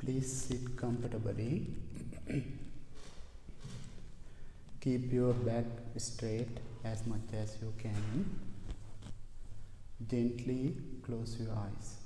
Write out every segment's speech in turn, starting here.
Please sit comfortably. Keep your back straight as much as you can. Gently close your eyes.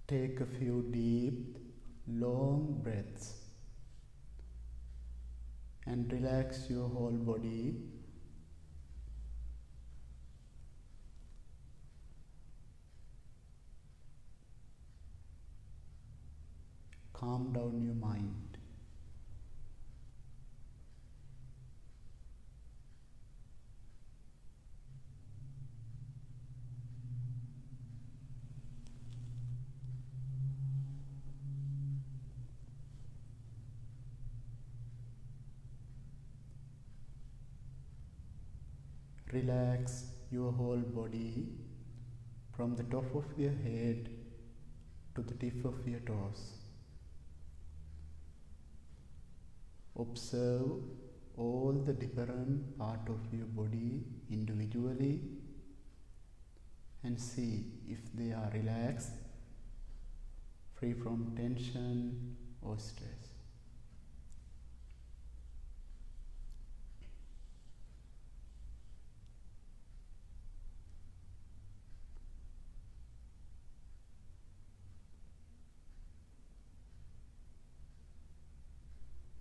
Take a few deep, long breaths and relax your whole body. Calm down your mind. Relax your whole body from the top of your head to the tip of your toes. Observe all the different parts of your body individually and see if they are relaxed, free from tension or stress.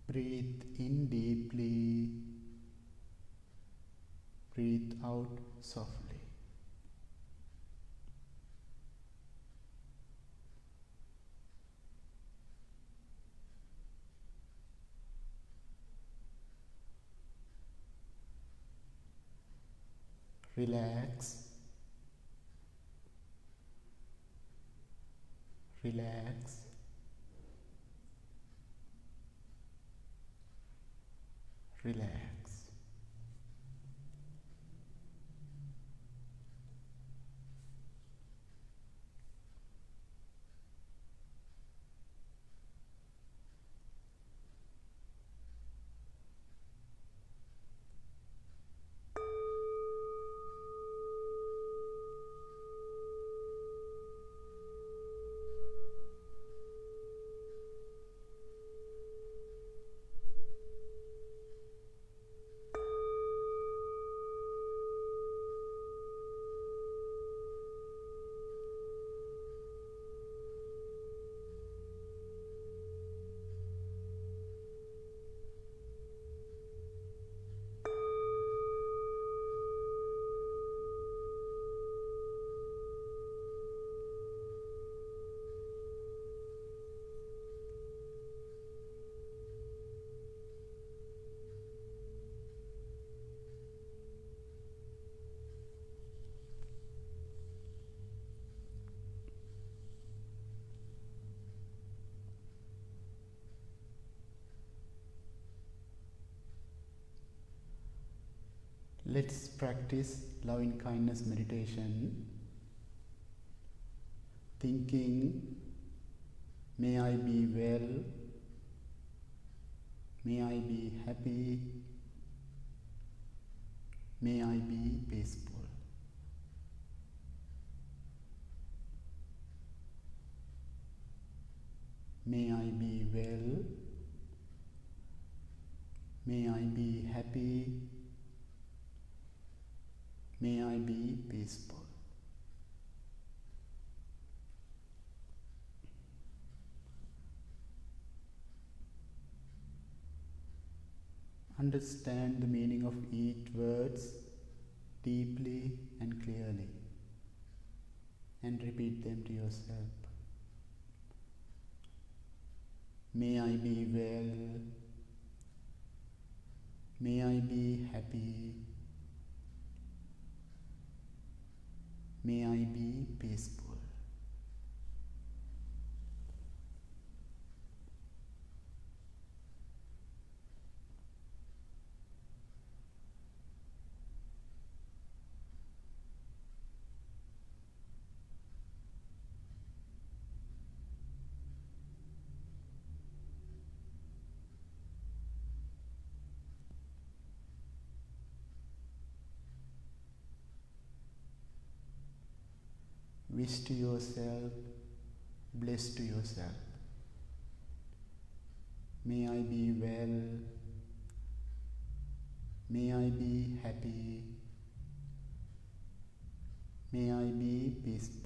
Breathe in deeply, breathe out softly. Relax, relax, relax. Let's practice loving kindness meditation, thinking, may I be well, may I be happy, may I be peaceful. May I be well, may I be happy, may I be peaceful. Understand the meaning of each words deeply and clearly and repeat them to yourself. May I be well, may I be happy, may I be peaceful. wish to yourself, bless to yourself. May I be well, may I be happy, may I be peaceful.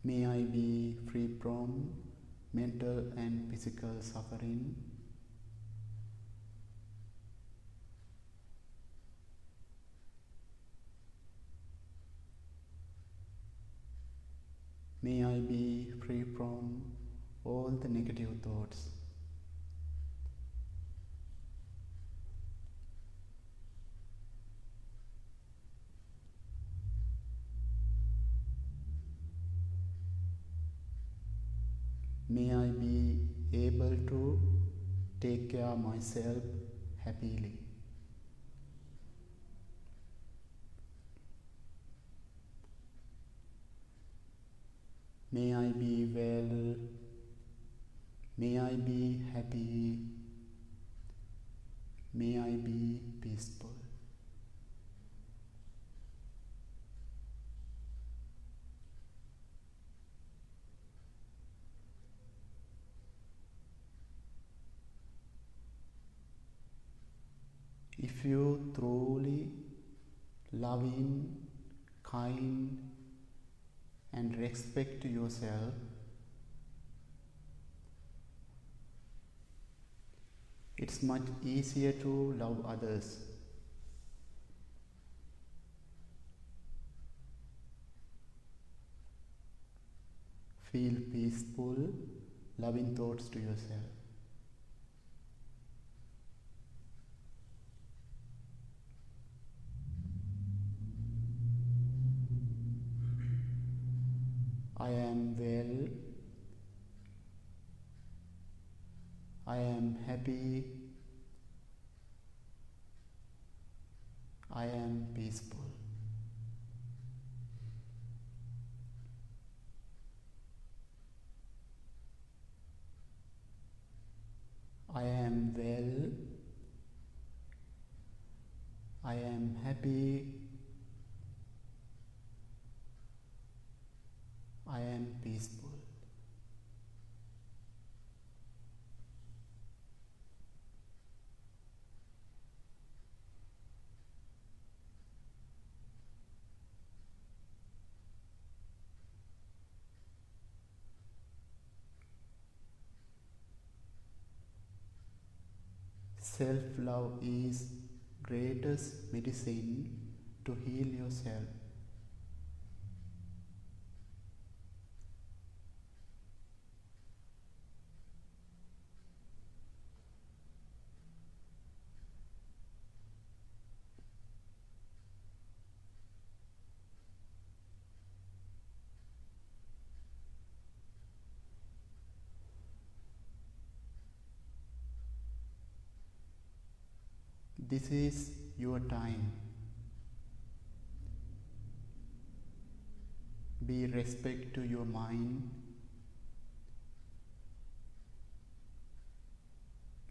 May I be free from mental and physical suffering. May I be free from all the negative thoughts. May I be able to take care of myself happily. May I be well, may I be happy, may I be peaceful. If you truly loving, kind, and respect yourself, it's much easier to love others. Feel peaceful, loving thoughts to yourself. I am well, I am happy, I am peaceful. I am well, I am happy, I am peaceful. Self-love is greatest medicine to heal yourself. This is your time. Be respect to your mind.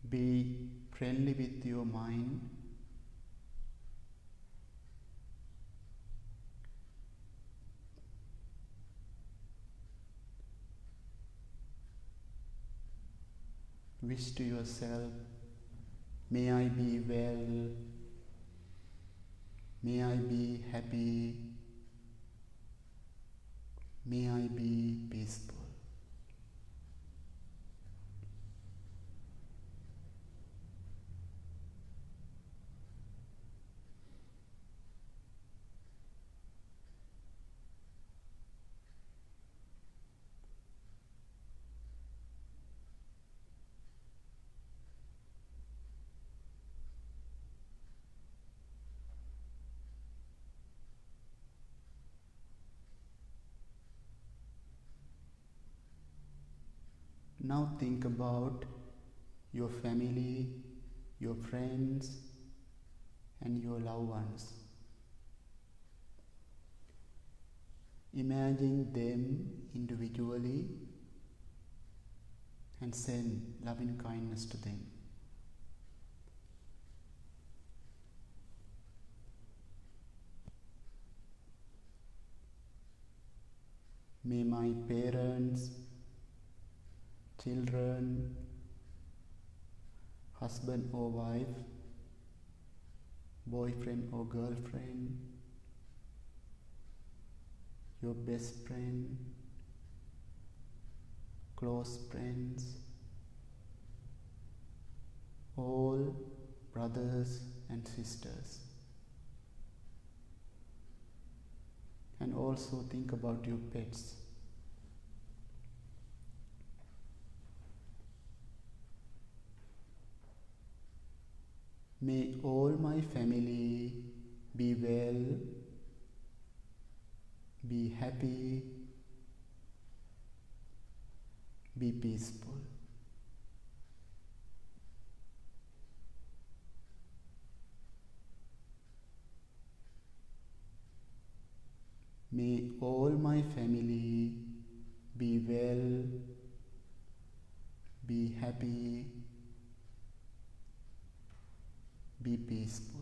Be friendly with your mind. Wish to yourself, may I be well, may I be happy, may I be peaceful. Now think about your family, your friends, and your loved ones. Imagine them individually and send loving kindness to them. May my parents, children, husband or wife, boyfriend or girlfriend, your best friend, close friends, all brothers and sisters. And also think about your pets. May all my family be well, be happy, be peaceful. May all my family be well, be happy, be peaceful.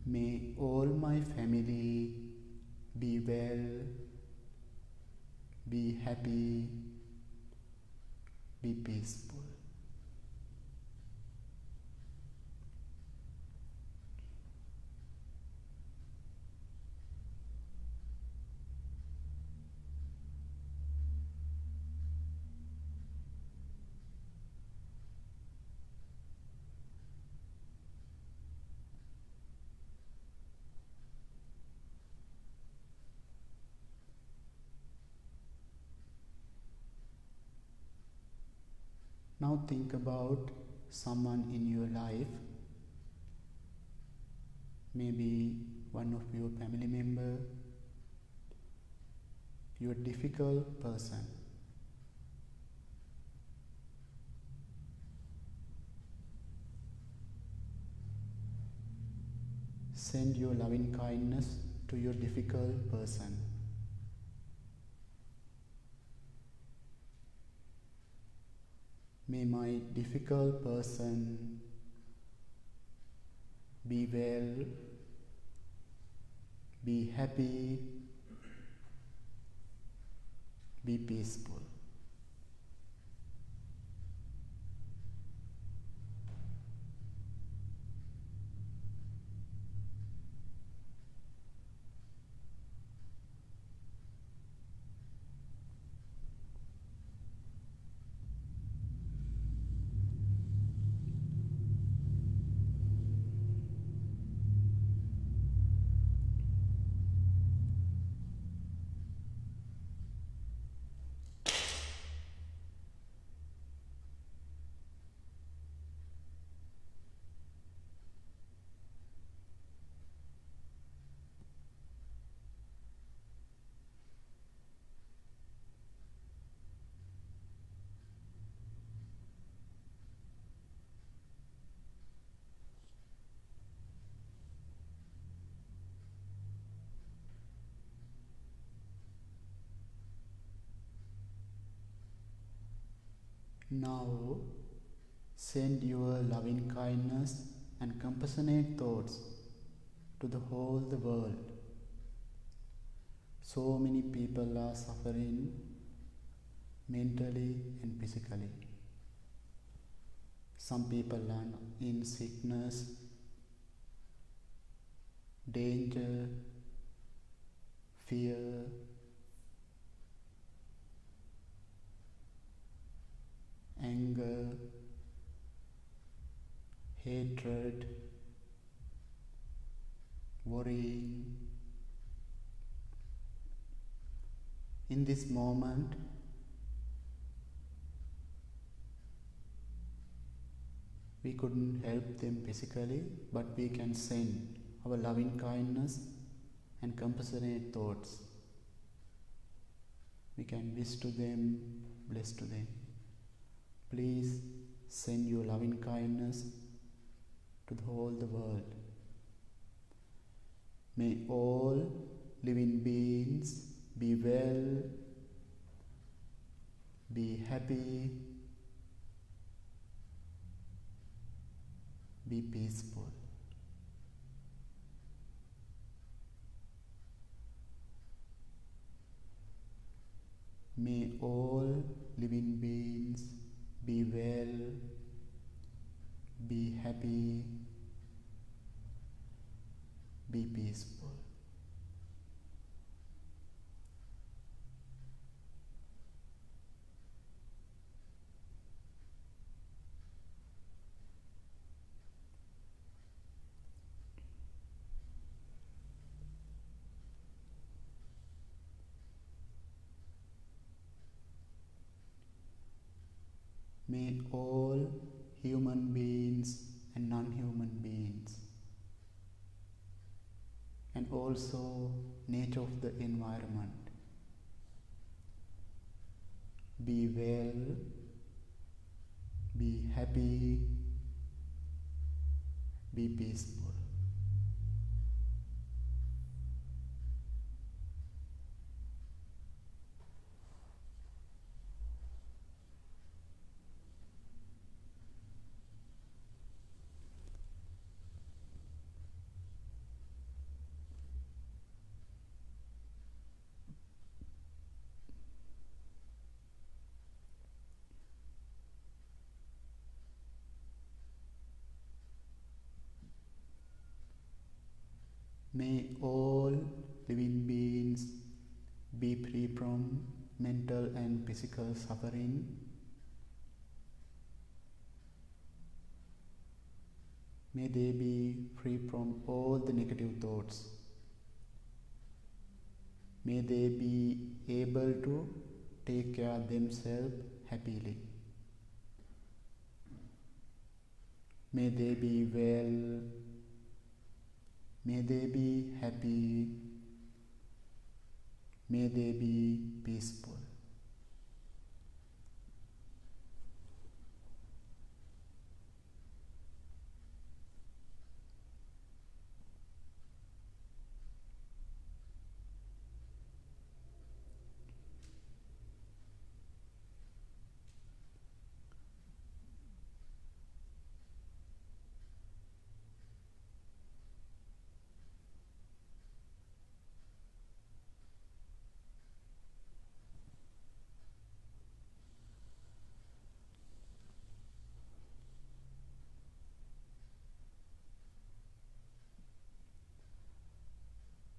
May all my family be well, be happy, be peaceful. Now think about someone in your life, maybe one of your family member, your difficult person. Send your loving kindness to your difficult person. May my difficult person be well, be happy, be peaceful. Now send your loving kindness and compassionate thoughts to the whole the world. So many people are suffering mentally and physically. Some people are in sickness, danger, fear, anger, hatred, worrying. In this moment, We couldn't help them physically, but we can send our loving kindness and compassionate thoughts. We can wish to them, bless to them. Please send your loving kindness to the whole the world. May all living beings be well, be happy, be peaceful. May all living beings be well, be happy, be peaceful. May all human beings and non-human beings, and also nature of the environment, be well, be happy, be peaceful. May all living beings be free from mental and physical suffering. May they be free from all the negative thoughts. May they be able to take care of themselves happily. May they be well. May they be happy. May they be peaceful.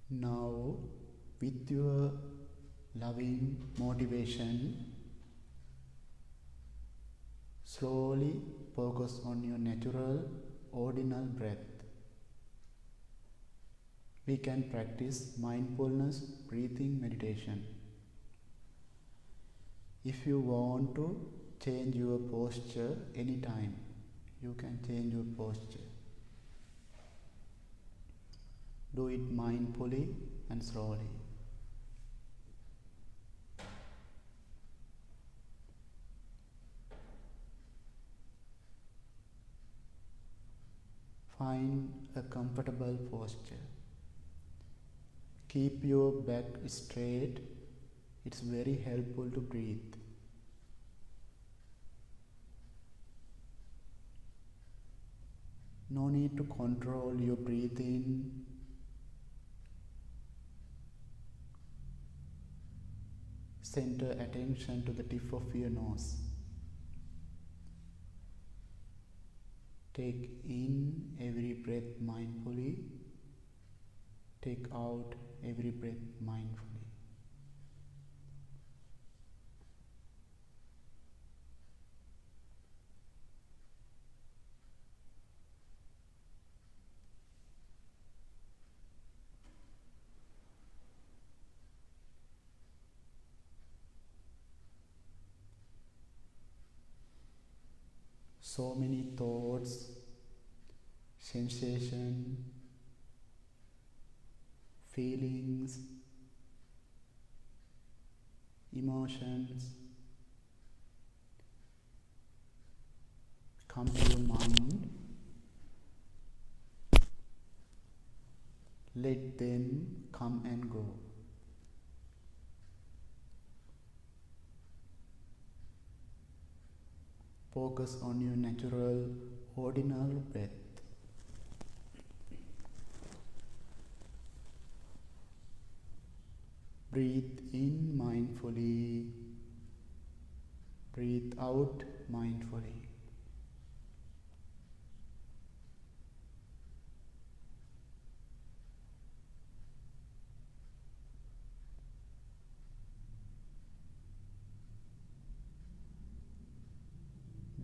Now, with your loving motivation, slowly focus on your natural, ordinal breath. We can practice mindfulness breathing meditation. If you want to change your posture anytime, you can change your posture. Do it mindfully and slowly. Find a comfortable posture. Keep your back straight. It's very helpful to breathe. No need to control your breathing. Center attention to the tip of your nose. Take in every breath mindfully. Take out every breath mindfully. So many thoughts, sensation, feelings, emotions come to your mind. Let them come and go. Focus on your natural, ordinary breath. Breathe in mindfully. Breathe out mindfully.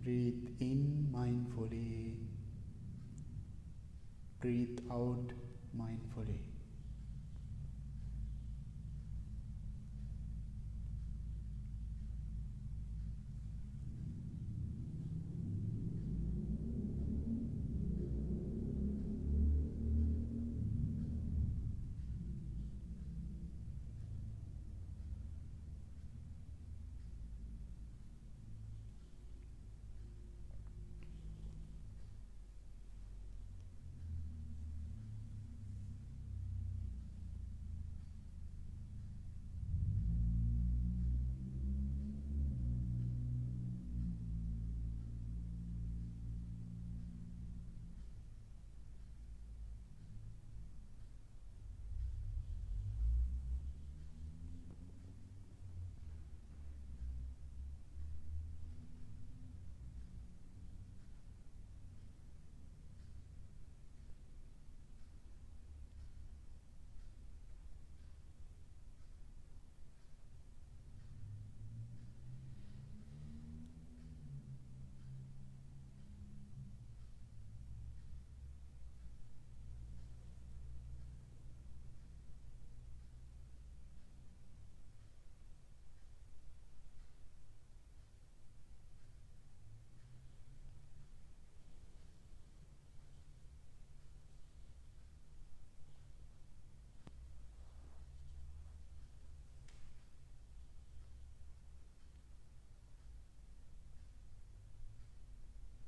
Breathe in mindfully. Breathe out mindfully.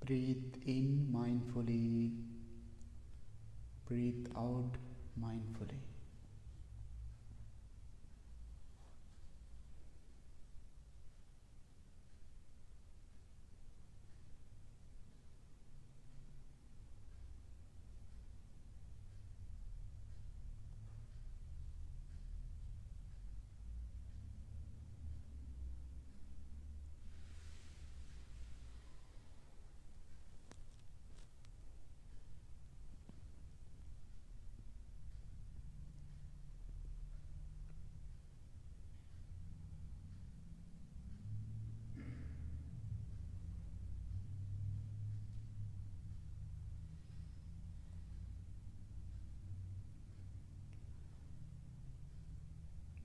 Breathe in mindfully. Breathe out mindfully.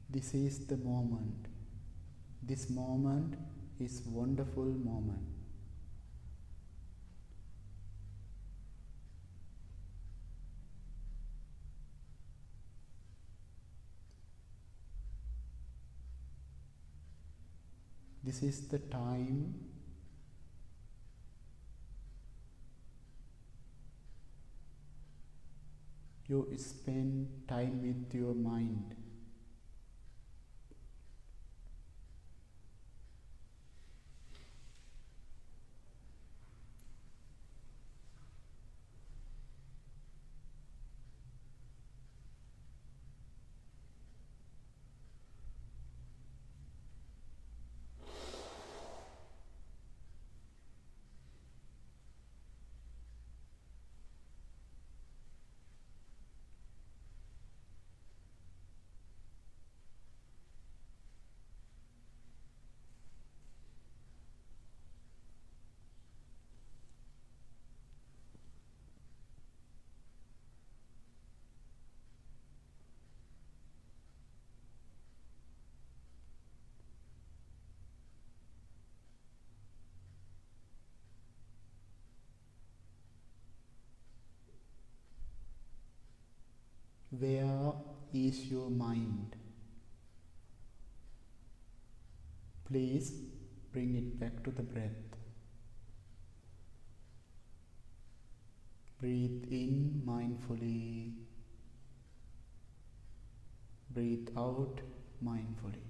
This is the moment. This moment is wonderful moment. This is the time you spend time with your mind. is your mind? Please bring it back to the breath. Breathe in mindfully. Breathe out mindfully.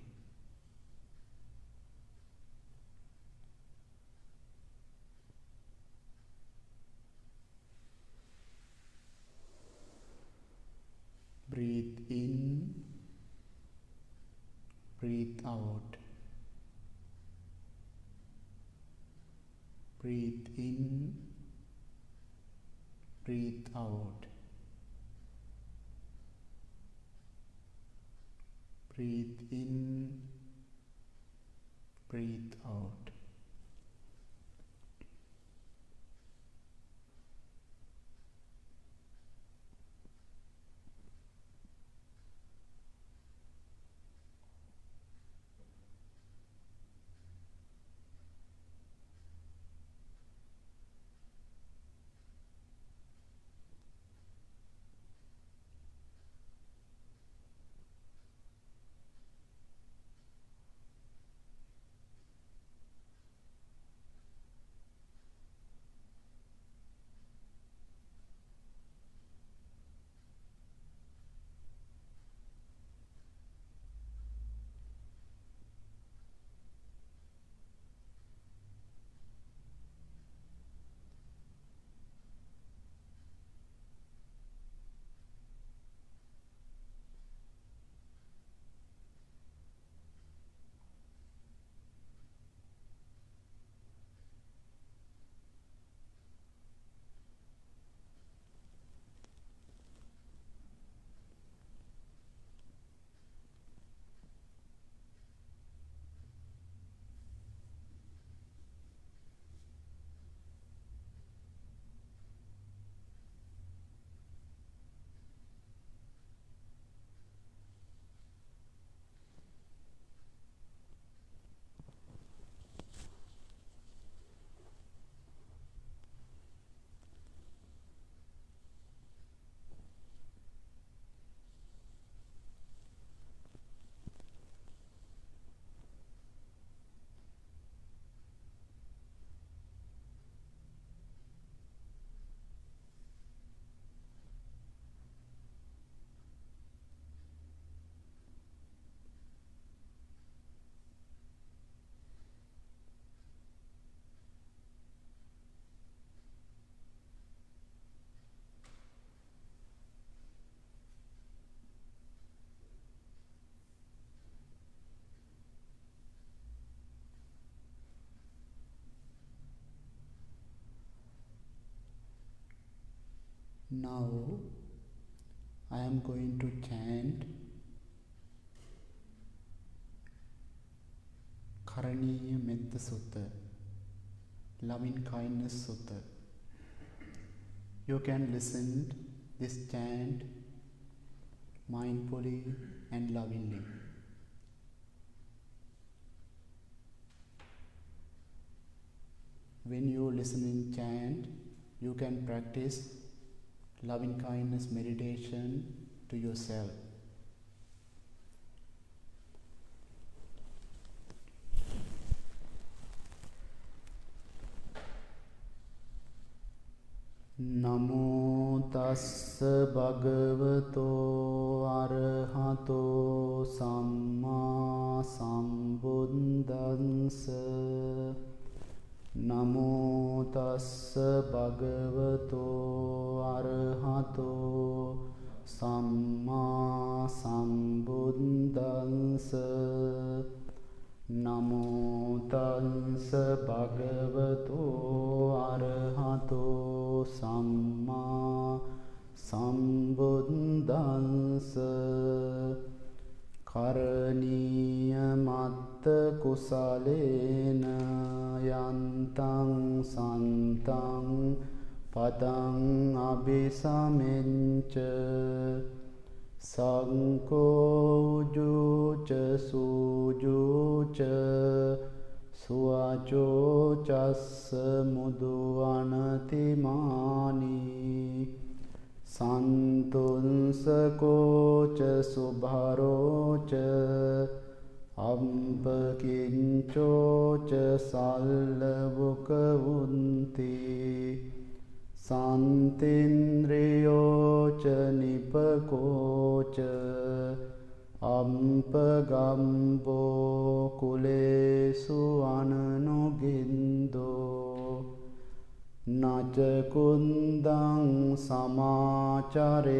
Breathe in, breathe out. Breathe in, breathe out. Breathe in, breathe out. Now I am going to chant Karaniya Metta Sutta, Loving Kindness Sutta. You can listen this chant mindfully and lovingly. When you listen in chant, you can practice loving kindness meditation to yourself. Namo tassa bhagavato arahato samma sambuddhassa. Namo tassa bhagavato arahato samma sambuddhassa. Namo tassa bhagavato arahato samma sambuddhassa. Karaniya matta kusalena yantang santang padang abhisamenca. Sankho ujuca sujuca suaco cassa mudu anatimani. Santunsakoca subharoca Ampakincoca sallavukavunti Santindriyoca nipakoca Ampagambo kulesu ananugindo Najakundang samacare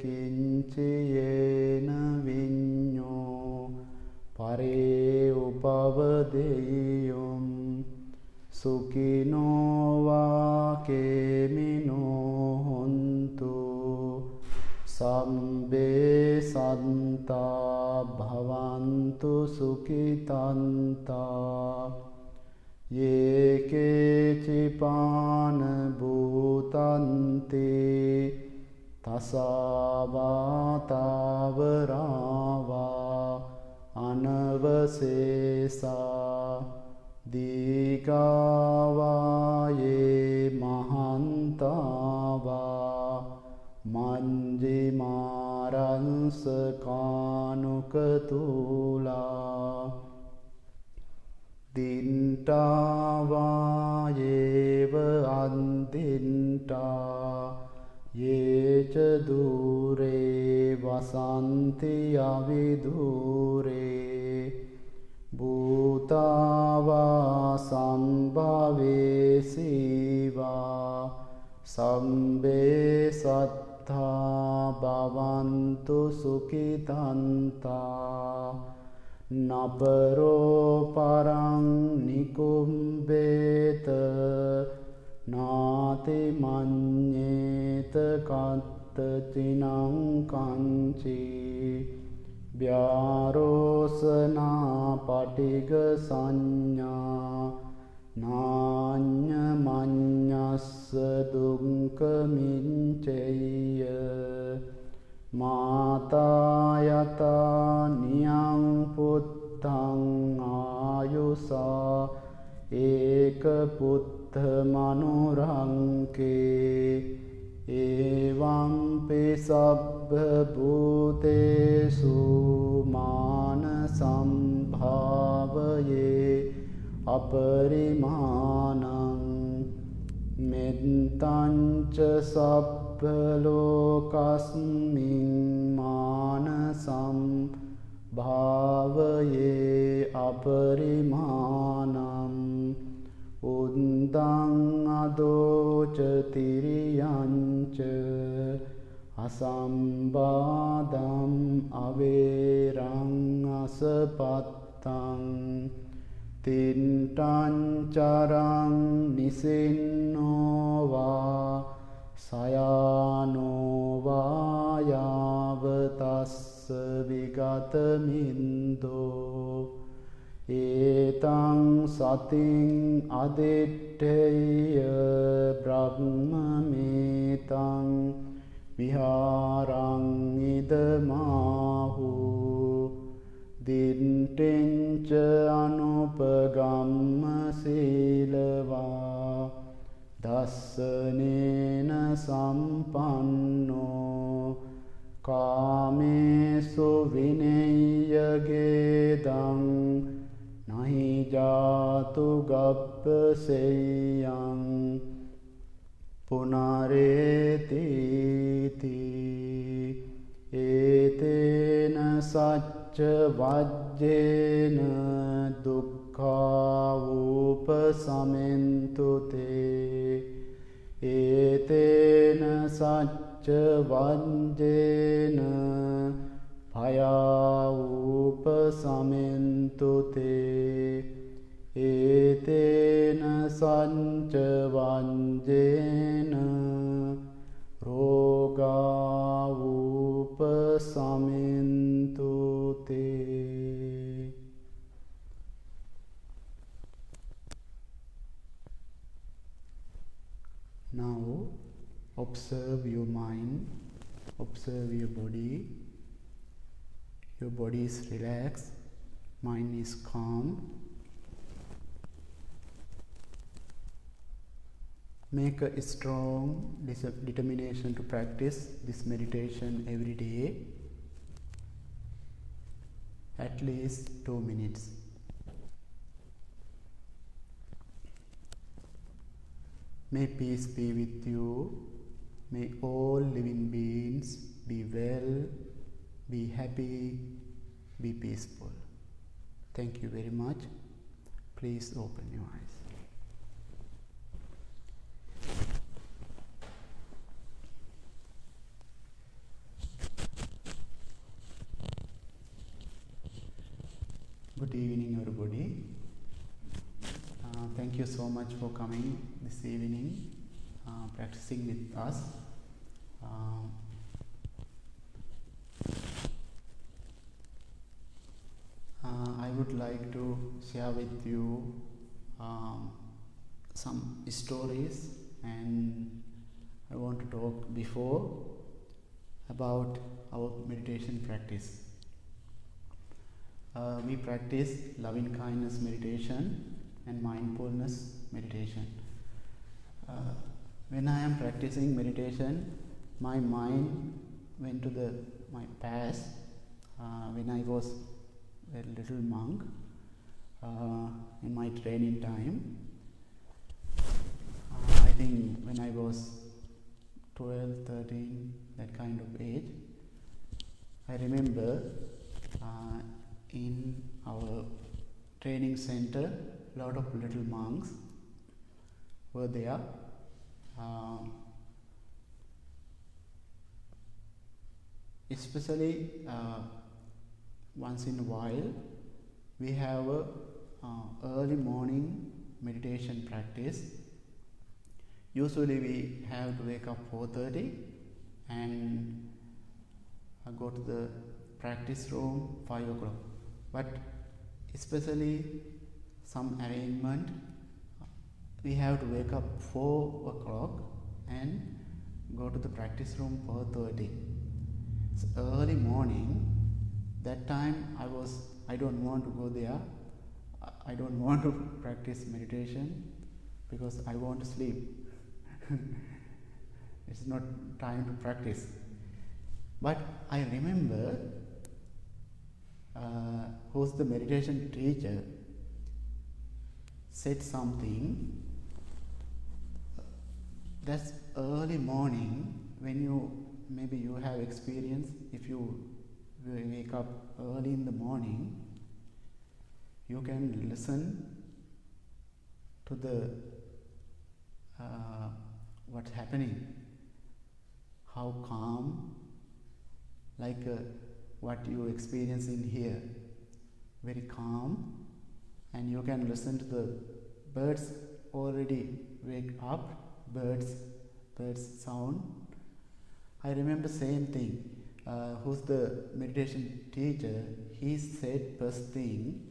kinciyena vinyo Pare upavadeyum Sukino va kemino hontu Sambe santa bhavantu sukitanta Ye kecipana bhutanti tasavatavarawa anavasesa digava ye mahantava manjimaransakanukatula Dinta yeva andinta yeca dure vasanti avidure bhutava sambhave siva sambe sattha bhavantu sukitanta Naparo parang nikumbeta nati manyeta kattacinang kanci Vyarosana patiga sanya nanya manyassa dunka minceya Mata yata niyang puttang ayusa eka puttha manurangke evam pe sabbha bhutesu mana sambhavaye aparimanang mettanca sabbhalokasmin manasam bhavaye aparimanam undang adoca tiriyanca asambadam averang asapattang Tintan carang nisinno va sayano va yavatassa vigatamindo etang sating aditteya brahmametang viharang idamahu Dintinca anupagamma silava dassanena sampanno kamesu vineyya gedang nahi jatu gappa seyang punaretiti etena sacca vajjena dukkha upasamentu te etena sacca vajjena phaya upasamentu te etena sanca vajjena roga upasamentu te. Now observe your mind, observe your body. Your body is relaxed, mind is calm. Make a strong determination to practice this meditation every day, at least 2 minutes. May peace be with you. May all living beings be well, be happy, be peaceful. Thank you very much. Please open your eyes. Good evening, everybody. Thank you so much for coming this evening, practicing with us. I would like to share with you some stories, and I want to talk before about our meditation practice. We practice loving kindness meditation and mindfulness meditation. When I am practicing meditation, my mind went to my past when I was a little monk in my training time. I think when I was 12, 13, that kind of age. I remember in our training center, a lot of little monks were there. Especially once in a while, we have a early morning meditation practice. Usually we have to wake up 4:30 and go to the practice room 5 o'clock. But especially some arrangement, we have to wake up 4 o'clock and go to the practice room 4:30. It's early morning. That time I don't want to go there. I don't want to practice meditation because I want to sleep. It's not time to practice. But I remember who's the meditation teacher said something. That's early morning when maybe you have experience. If you wake up early in the morning, you can listen to the what's happening, how calm, like what you experience in here, very calm, and you can listen to the birds already wake up, birds sound. I remember same thing. Who's the meditation teacher? He said first thing,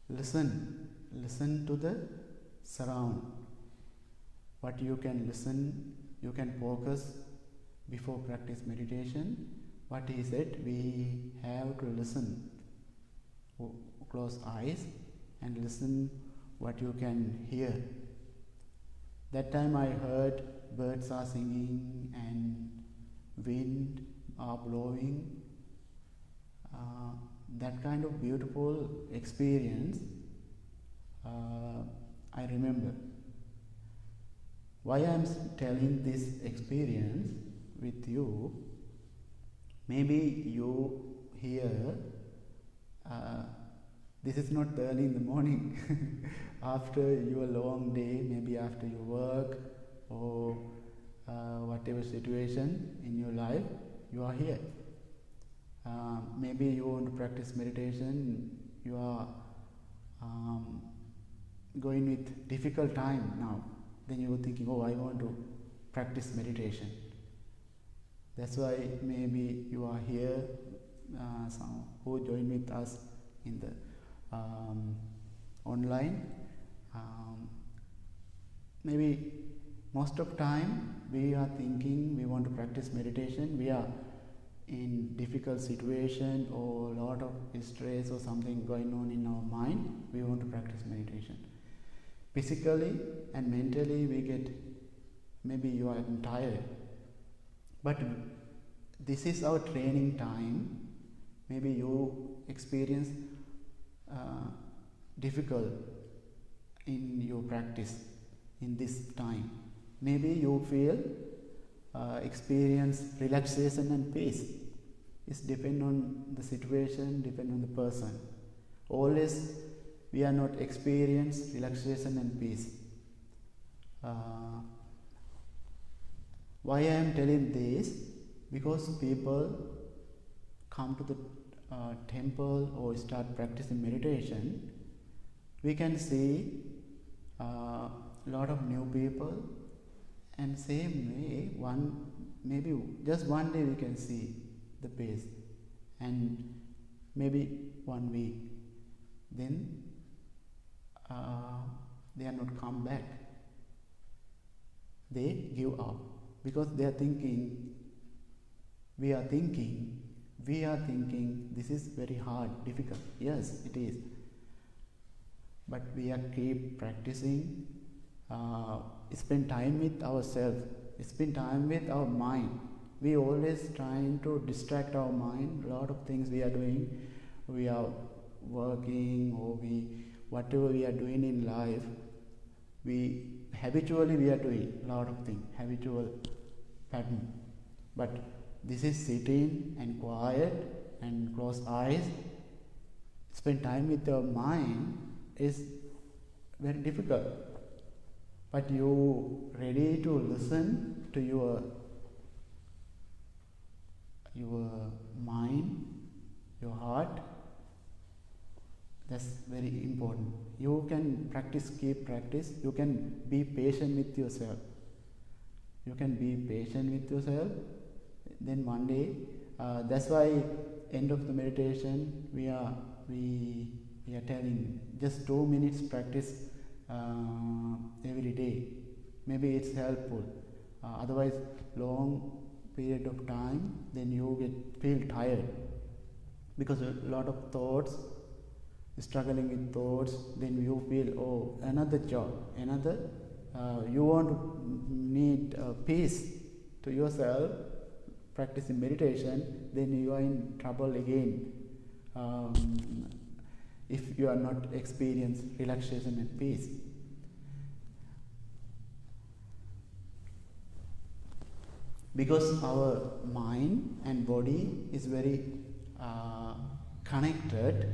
listen to the surround. What you can listen, you can focus before practice meditation. What he said, we have to listen. Close eyes and listen what you can hear. That time I heard birds are singing and wind are blowing. That kind of beautiful experience I remember. Why I am telling this experience with you, maybe you hear this is not early in the morning. After your long day, maybe after your work or whatever situation in your life, you are here. Maybe you want to practice meditation, you are going with difficult time now. Then you are thinking, oh, I want to practice meditation. That's why maybe you are here, some who join with us in the online. Maybe most of time we are thinking we want to practice meditation. We are in difficult situation or a lot of stress or something going on in our mind. We want to practice meditation. physically and mentally we get, maybe you are tired, but this is our training time. Maybe you experience difficult in your practice in this time. Maybe you feel experience relaxation and peace. It's depend on the situation, depend on the person. Always we are not experience relaxation and peace. Why I am telling this? Because people come to the temple or start practicing meditation, we can see lot of new people, and same way maybe just one day we can see the pace, and maybe 1 week, then they are not come back, they give up, because they are thinking, we are thinking this is very hard, difficult. Yes, it is, but we are keep practicing, spend time with ourselves, spend time with our mind. We always trying to distract our mind. A lot of things we are doing, we are working, or whatever we are doing in life, we habitually we are doing a lot of things, habitual pattern. But this is sitting and quiet and close eyes, spend time with your mind is very difficult. But you ready to listen to your mind, your heart, that's very important. You can practice, keep practice. You can be patient with yourself. You can be patient with yourself. Then one day, that's why end of the meditation we are telling just 2 minutes practice every day. Maybe it's helpful. Otherwise, long period of time, then you feel tired, because a lot of thoughts, struggling with thoughts, then you feel, oh, another job, another. You want to need peace to yourself, practicing meditation, then you are in trouble again. If you are not experience relaxation and peace. Because our mind and body is very connected.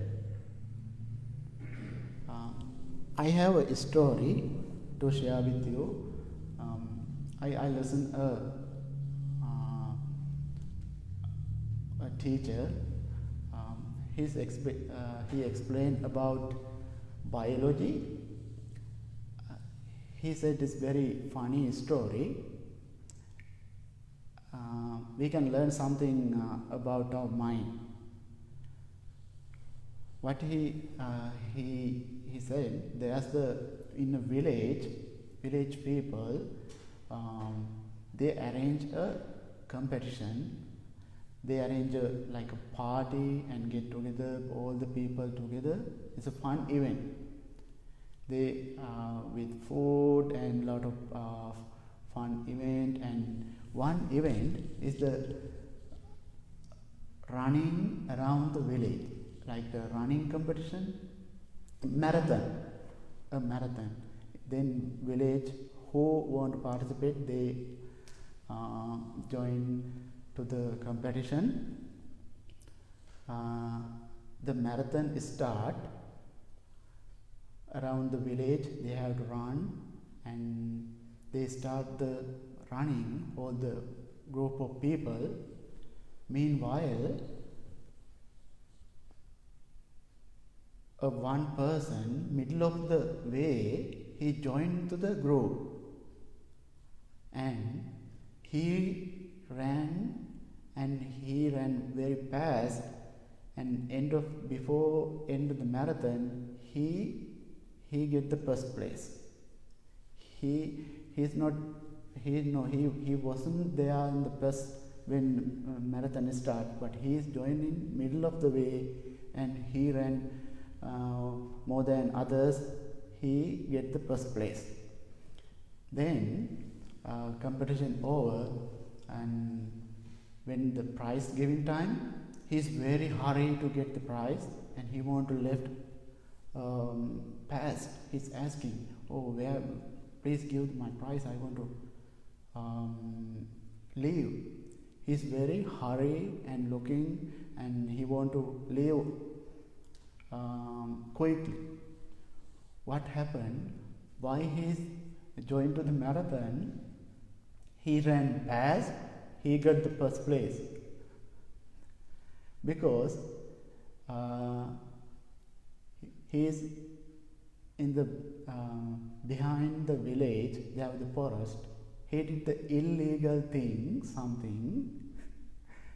I have a story to share with you. I listened a teacher. He explained about biology. He said this very funny story. We can learn something about our mind. What he said, in a village people, they arrange a competition. They arrange like a party and get together, all the people together. It's a fun event. They with food and lot of fun event, and one event is the running around the village, like a running competition, a marathon. Then village who want to participate, they join to the competition. The marathon start around the village. They have to run, and they start the running, all the group of people. Meanwhile, one person, middle of the way, he joined to the group, and he ran very fast, and before end of the marathon, he get the first place. He wasn't there in the first when marathon start, but he is joining middle of the way, and he ran more than others. he get the first place. Then competition over, and when the prize giving time, he is very hurry to get the prize, and he want to left past. He's asking, oh, where? Please give my prize. I want to leave. He's very hurry and looking, and he want to leave quickly. What happened? Why he's joined to the marathon? He ran past. He got the first place because he is in the behind the village. They have the forest. He did the illegal thing, something.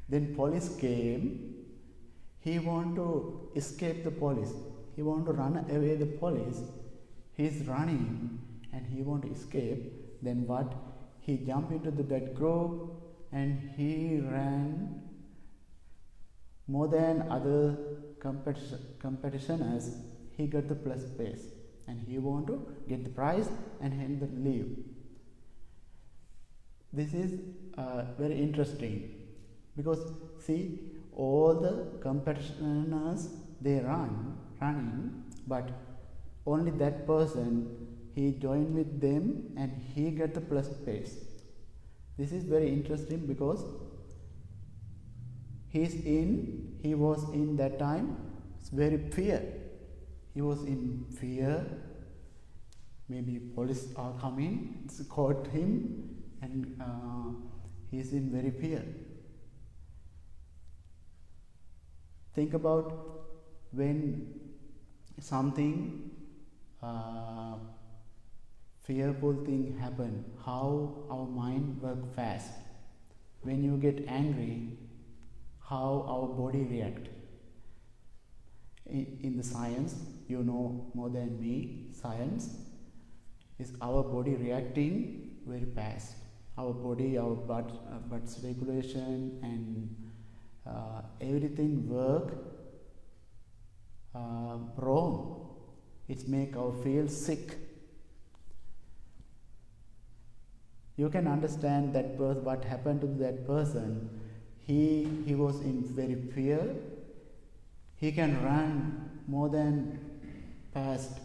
Then police came. He want to escape the police. He want to run away the police. He's running and he want to escape. Then what? He jumped into that group and he ran more than other competitioners. He got the first place and he want to get the prize and hand the leave. This is very interesting because see, all the competitioners, they running, but only that person, he joined with them and he got the first place. This is very interesting because he was in that time very fear. He was in fear. Maybe police are coming, caught him, and he's in very fear. Think about when something fearful thing happen, how our mind work fast. When you get angry, how our body react. In the science, you know more than me, science is our body reacting very fast. Our body, our blood circulation and everything work wrong. It make our feel sick. You can understand that what happened to that person. He was in very fear. He can run more than past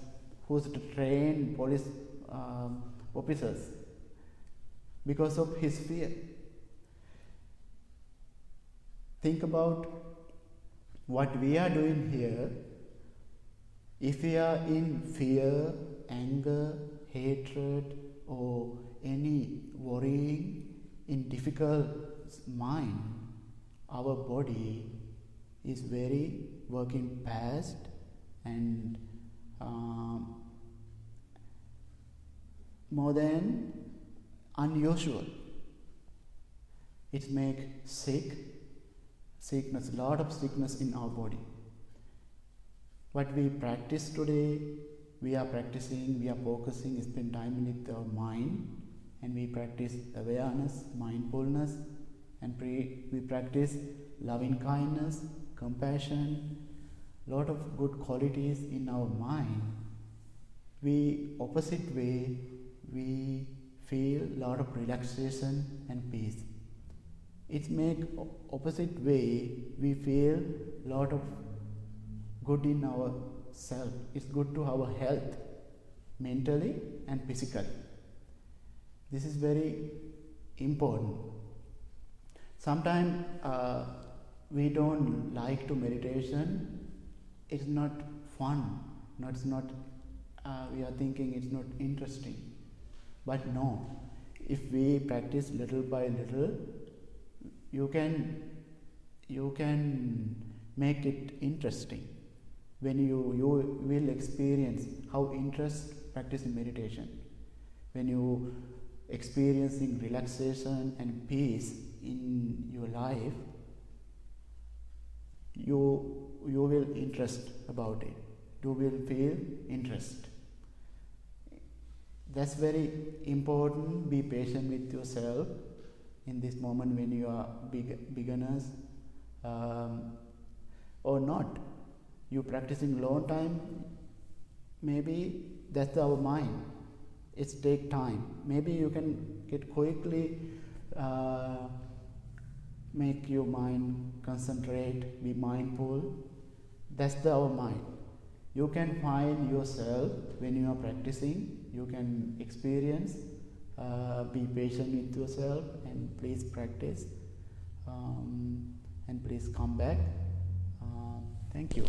who's trained police officers because of his fear. Think about what we are doing here. If we are in fear, anger, hatred, or any worrying in difficult mind, our body is very working fast and more than unusual. It make sickness, lot of sickness in our body. What we practice today, we are practicing, we are focusing, spend time with our mind, and we practice awareness, mindfulness, and we practice loving kindness, compassion, lot of good qualities in our mind. We opposite way, we feel lot of relaxation and peace. It make opposite way, we feel lot of good in our self. It's good to our health, mentally and physically. This is very important. Sometimes we don't like to meditation. It's not fun. No, it's not. We are thinking it's not interesting. But no, if we practice little by little, you can make it interesting. When you will experience how interest practicing meditation. When you experiencing relaxation and peace in your life, you will interest about it. You will feel interest. That's very important. Be patient with yourself in this moment when you are beginners or not. You practicing long time, maybe that's our mind. It's take time. Maybe you can get quickly make your mind concentrate, be mindful. That's our mind. You can find yourself when you are practicing. You can experience, be patient with yourself, and please practice, and please come back. Thank you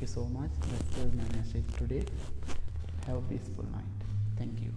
so much. That's my message today. Have a peaceful night. Thank you.